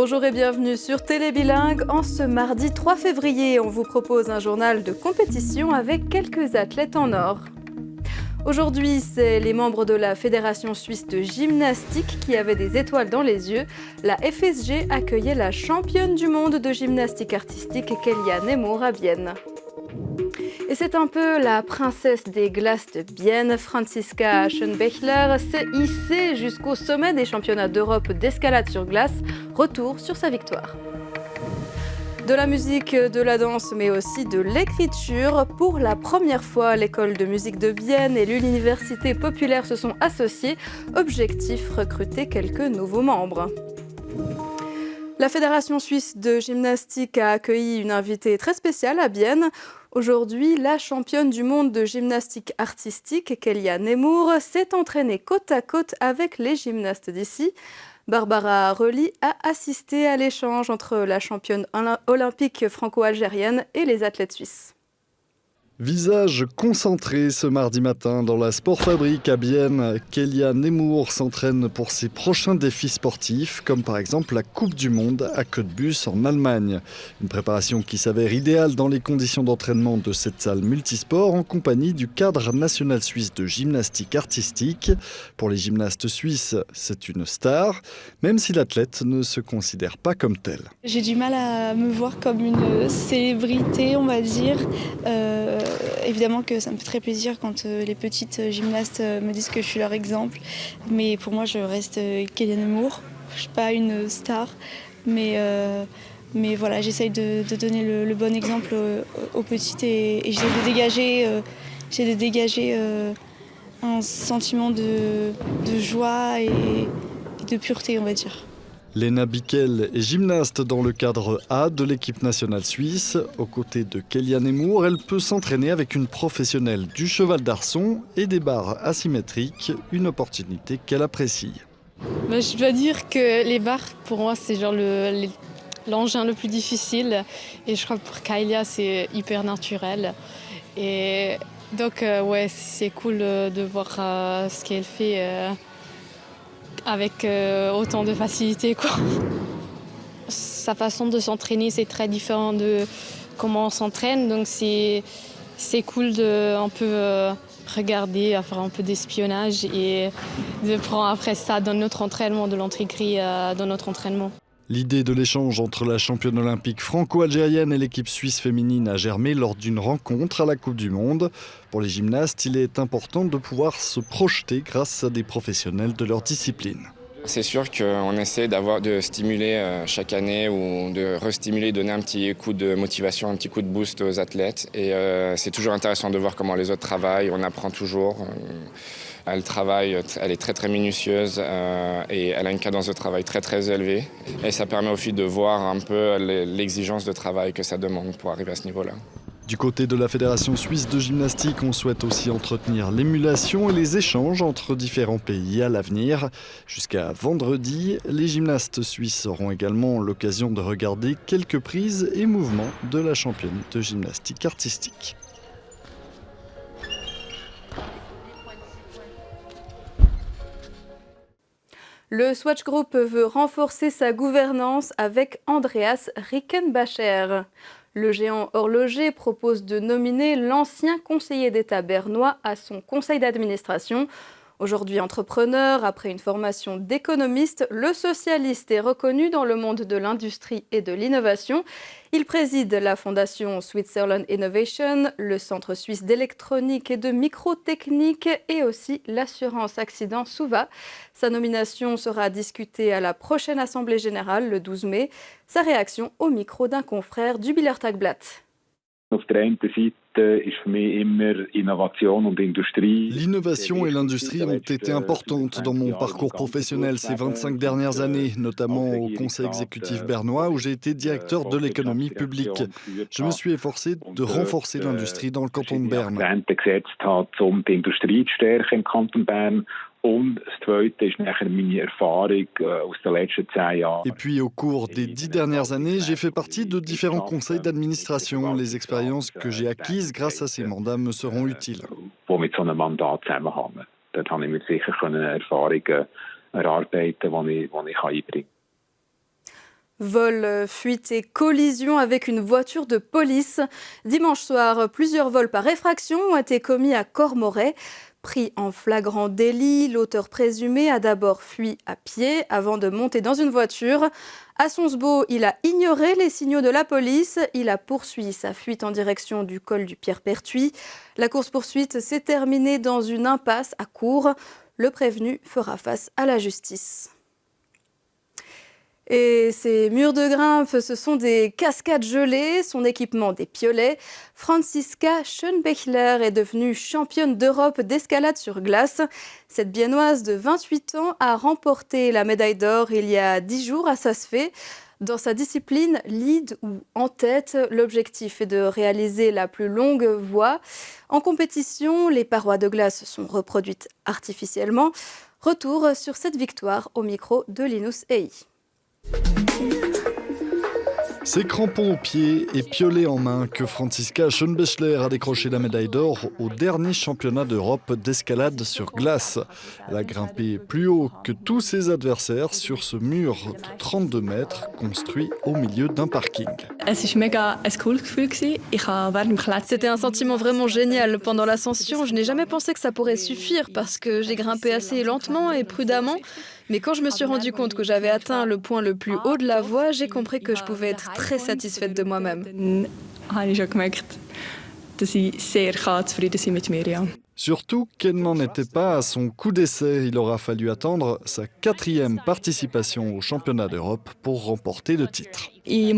Bonjour et bienvenue sur Télé Bilingue. En ce mardi 3 février, on vous propose un journal de compétition avec quelques athlètes en or. Aujourd'hui, c'est les membres de la Fédération suisse de gymnastique qui avaient des étoiles dans les yeux. La FSG accueillait la championne du monde de gymnastique artistique, Kelia Nemours, à Bienne. Et c'est un peu la princesse des glaces de Bienne, Franziska Aschenbechler, s'est hissée jusqu'au sommet des championnats d'Europe d'escalade sur glace. Retour sur sa victoire. De la musique, de la danse, mais aussi de l'écriture. Pour la première fois, l'école de musique de Bienne et l'université populaire se sont associées. Objectif, recruter quelques nouveaux membres. La Fédération suisse de gymnastique a accueilli une invitée très spéciale à Bienne. Aujourd'hui, la championne du monde de gymnastique artistique, Kelia Nemours, s'est entraînée côte à côte avec les gymnastes d'ici. Barbara Röli a assisté à l'échange entre la championne olympique franco-algérienne et les athlètes suisses. Visage concentré ce mardi matin dans la Sportfabrik à Bienne, Kelia Nemours s'entraîne pour ses prochains défis sportifs, comme par exemple la Coupe du Monde à Cottbus en Allemagne. Une préparation qui s'avère idéale dans les conditions d'entraînement de cette salle multisport en compagnie du cadre national suisse de gymnastique artistique. Pour les gymnastes suisses, c'est une star, même si l'athlète ne se considère pas comme tel. J'ai du mal à me voir comme une célébrité, on va dire. Évidemment que ça me fait très plaisir quand les petites gymnastes me disent que je suis leur exemple. Mais pour moi, je reste Kelia Nemours. Je ne suis pas une star. Mais voilà, j'essaye de donner le bon exemple aux petites et j'essaie de dégager un sentiment de joie et de pureté, on va dire. Léna Bickel est gymnaste dans le cadre A de l'équipe nationale suisse. Aux côtés de Kelia Nemours, elle peut s'entraîner avec une professionnelle du cheval d'arçon et des barres asymétriques, une opportunité qu'elle apprécie. Je dois dire que les barres, pour moi, c'est genre l'engin le plus difficile. Et je crois que pour Kelia, c'est hyper naturel. Et donc, c'est cool de voir ce qu'elle fait avec autant de facilité, quoi. Sa façon de s'entraîner, c'est très différent de comment on s'entraîne. Donc c'est cool de un peu regarder, à faire un peu d'espionnage et de prendre après ça dans notre entraînement, de l'intégrer dans notre entraînement. L'idée de l'échange entre la championne olympique franco-algérienne et l'équipe suisse féminine a germé lors d'une rencontre à la Coupe du Monde. Pour les gymnastes, il est important de pouvoir se projeter grâce à des professionnels de leur discipline. C'est sûr qu'on essaie de stimuler chaque année ou de restimuler, donner un petit coup de motivation, un petit coup de boost aux athlètes. Et c'est toujours intéressant de voir comment les autres travaillent, on apprend toujours. Elle travaille, elle est très très minutieuse et elle a une cadence de travail très très élevée. Et ça permet aussi de voir un peu l'exigence de travail que ça demande pour arriver à ce niveau-là. Du côté de la Fédération suisse de gymnastique, on souhaite aussi entretenir l'émulation et les échanges entre différents pays à l'avenir. Jusqu'à vendredi, les gymnastes suisses auront également l'occasion de regarder quelques prises et mouvements de la championne de gymnastique artistique. Le Swatch Group veut renforcer sa gouvernance avec Andreas Rickenbacher. Le géant horloger propose de nominer l'ancien conseiller d'État bernois à son conseil d'administration. Aujourd'hui entrepreneur, après une formation d'économiste, le socialiste est reconnu dans le monde de l'industrie et de l'innovation. Il préside la fondation Switzerland Innovation, le Centre suisse d'électronique et de microtechnique et aussi l'assurance accident Suva. Sa nomination sera discutée à la prochaine Assemblée générale le 12 mai. Sa réaction au micro d'un confrère du Bieler Tagblatt. L'innovation et l'industrie ont été importantes dans mon parcours professionnel ces 25 dernières années, notamment au Conseil exécutif bernois où j'ai été directeur de l'économie publique. Je me suis efforcé de renforcer l'industrie dans le canton de Berne. Et puis au cours des 10 dernières années, j'ai fait partie de différents conseils d'administration. Les expériences que j'ai acquises grâce à ces mandats me seront utiles. Vol, fuite et collision avec une voiture de police. Dimanche soir, plusieurs vols par effraction ont été commis à Cormoray. Pris en flagrant délit, l'auteur présumé a d'abord fui à pied avant de monter dans une voiture. À Sonsbeau, il a ignoré les signaux de la police. Il a poursuivi sa fuite en direction du col du Pierre-Pertuis. La course-poursuite s'est terminée dans une impasse à Cours. Le prévenu fera face à la justice. Et ces murs de grimpe, ce sont des cascades gelées, son équipement des piolets. Franziska Schönbechler est devenue championne d'Europe d'escalade sur glace. Cette Biennoise de 28 ans a remporté la médaille d'or il y a 10 jours à Saas-Fee. Dans sa discipline lead ou en tête, l'objectif est de réaliser la plus longue voie. En compétition, les parois de glace sont reproduites artificiellement. Retour sur cette victoire au micro de Linus Ei. C'est crampons aux pieds et piolets en main que Franziska Schönbechler a décroché la médaille d'or au dernier championnat d'Europe d'escalade sur glace. Elle a grimpé plus haut que tous ses adversaires sur ce mur de 32 mètres construit au milieu d'un parking. C'était un sentiment vraiment génial. Pendant l'ascension, je n'ai jamais pensé que ça pourrait suffire parce que j'ai grimpé assez lentement et prudemment. Mais quand je me suis rendu compte que j'avais atteint le point le plus haut de la voie, j'ai compris que je pouvais être très satisfaite de moi-même. Surtout qu'elle n'en était pas à son coup d'essai. Il aura fallu attendre sa 4e participation au championnat d'Europe pour remporter le titre. Je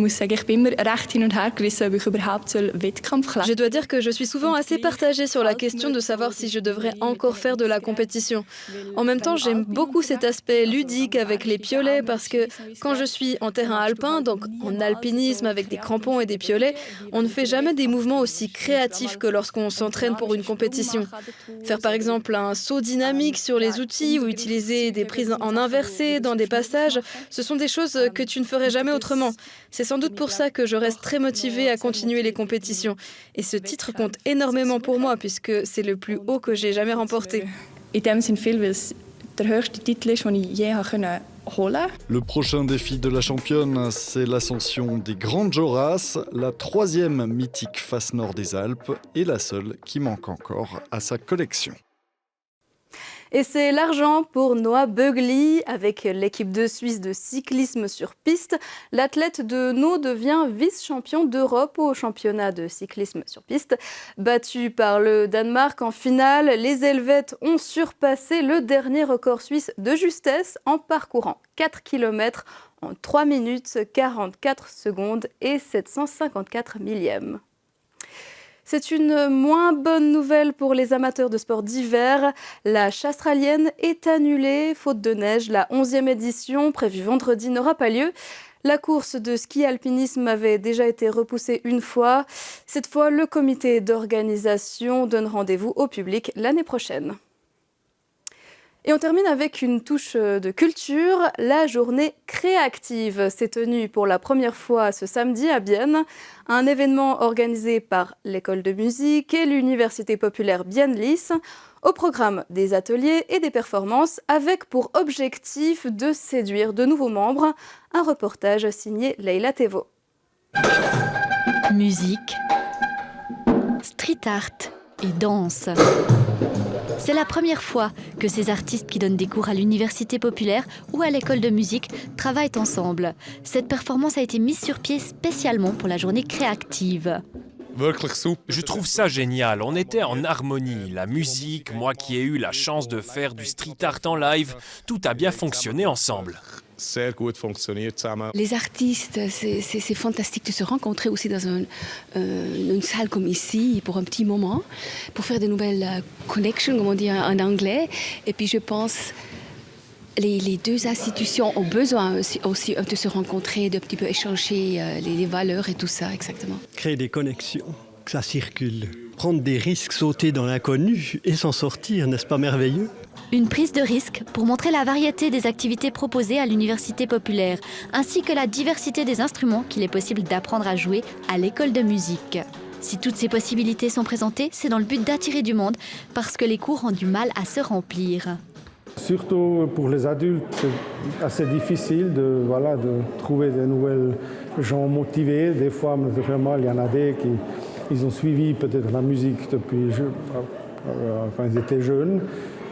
dois dire que je suis souvent assez partagée sur la question de savoir si je devrais encore faire de la compétition. En même temps, j'aime beaucoup cet aspect ludique avec les piolets parce que quand je suis en terrain alpin, donc en alpinisme avec des crampons et des piolets, on ne fait jamais des mouvements aussi créatifs que lorsqu'on s'entraîne pour une compétition. Faire par exemple un saut dynamique sur les outils ou utiliser des prises en inversé dans des passages, ce sont des choses que tu ne ferais jamais autrement. C'est sans doute pour ça que je reste très motivée à continuer les compétitions. Et ce titre compte énormément pour moi puisque c'est le plus haut que j'ai jamais remporté. Le prochain défi de la championne, c'est l'ascension des Grandes Jorasses, la 3e mythique face nord des Alpes et la seule qui manque encore à sa collection. Et c'est l'argent pour Noah Beugli. Avec l'équipe de Suisse de cyclisme sur piste, l'athlète de Nau devient vice-champion d'Europe au championnat de cyclisme sur piste. Battu par le Danemark en finale, les Helvètes ont surpassé le dernier record suisse de justesse en parcourant 4 km en 3 minutes 44 secondes et 754 millièmes. C'est une moins bonne nouvelle pour les amateurs de sport d'hiver. La Chastralienne est annulée, faute de neige. La 11e édition, prévue vendredi, n'aura pas lieu. La course de ski-alpinisme avait déjà été repoussée une fois. Cette fois, le comité d'organisation donne rendez-vous au public l'année prochaine. Et on termine avec une touche de culture. La journée créative s'est tenue pour la première fois ce samedi à Bienne. Un événement organisé par l'école de musique et l'université populaire Bienne-Lys. Au programme des ateliers et des performances avec pour objectif de séduire de nouveaux membres. Un reportage signé Leila Tevo. Musique, street art et danse. C'est la première fois que ces artistes qui donnent des cours à l'université populaire ou à l'école de musique travaillent ensemble. Cette performance a été mise sur pied spécialement pour la journée créative. Je trouve ça génial, on était en harmonie, la musique, moi qui ai eu la chance de faire du street art en live, tout a bien fonctionné ensemble. Les artistes, c'est fantastique de se rencontrer aussi dans une salle comme ici pour un petit moment, pour faire de nouvelles connections, comme on dit en anglais. Et puis je pense les deux institutions ont besoin aussi de se rencontrer, de petit peu échanger les valeurs et tout ça, exactement. Créer des connexions, que ça circule. Prendre des risques, sauter dans l'inconnu et s'en sortir, n'est-ce pas merveilleux ? Une prise de risque pour montrer la variété des activités proposées à l'université populaire, ainsi que la diversité des instruments qu'il est possible d'apprendre à jouer à l'école de musique. Si toutes ces possibilités sont présentées, c'est dans le but d'attirer du monde, parce que les cours ont du mal à se remplir. Surtout pour les adultes, c'est assez difficile de trouver de nouvelles gens motivés. Des fois, vraiment, il y en a des qui ils ont suivi peut-être la musique depuis quand ils étaient jeunes.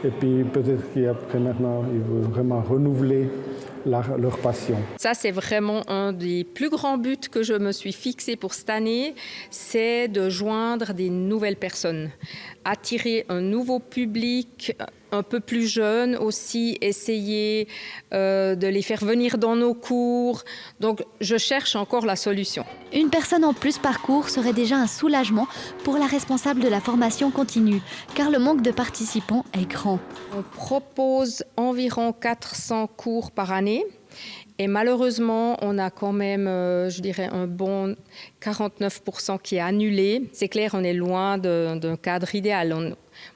Et puis peut-être qu'après maintenant, ils veulent vraiment renouveler leur passion. Ça, c'est vraiment un des plus grands buts que je me suis fixé pour cette année, c'est de joindre des nouvelles personnes, attirer un nouveau public un peu plus jeune aussi, essayer de les faire venir dans nos cours. Donc, je cherche encore la solution. Une personne en plus par cours serait déjà un soulagement pour la responsable de la formation continue, car le manque de participants est grand. On propose environ 400 cours par année. Et malheureusement, on a quand même, je dirais, un bon 49% qui est annulé. C'est clair, on est loin d'un cadre idéal.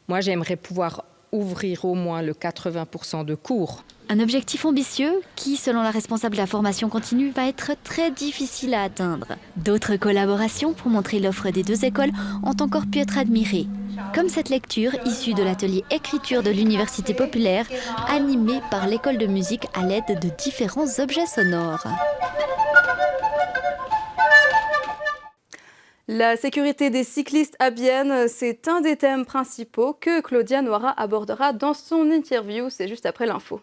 Moi, j'aimerais pouvoir ouvrir au moins le 80% de cours. Un objectif ambitieux qui, selon la responsable de la formation continue, va être très difficile à atteindre. D'autres collaborations pour montrer l'offre des deux écoles ont encore pu être admirées. Comme cette lecture issue de l'atelier écriture de l'Université populaire, animée par l'école de musique à l'aide de différents objets sonores. La sécurité des cyclistes à Bienne, c'est un des thèmes principaux que Claudia Noira abordera dans son interview. C'est juste après l'info.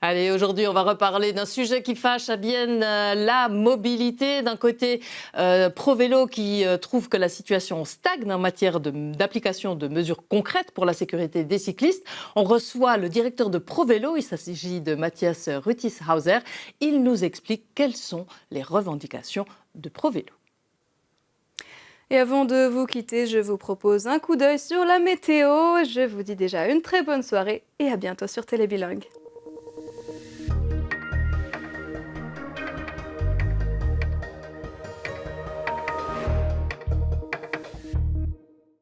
Allez, aujourd'hui, on va reparler d'un sujet qui fâche à Bienne, la mobilité. D'un côté, ProVélo qui trouve que la situation stagne en matière d'application de mesures concrètes pour la sécurité des cyclistes. On reçoit le directeur de ProVélo, il s'agit de Matthias Rütishauser. Il nous explique quelles sont les revendications de ProVélo. Et avant de vous quitter, je vous propose un coup d'œil sur la météo. Je vous dis déjà une très bonne soirée et à bientôt sur Télébilingue.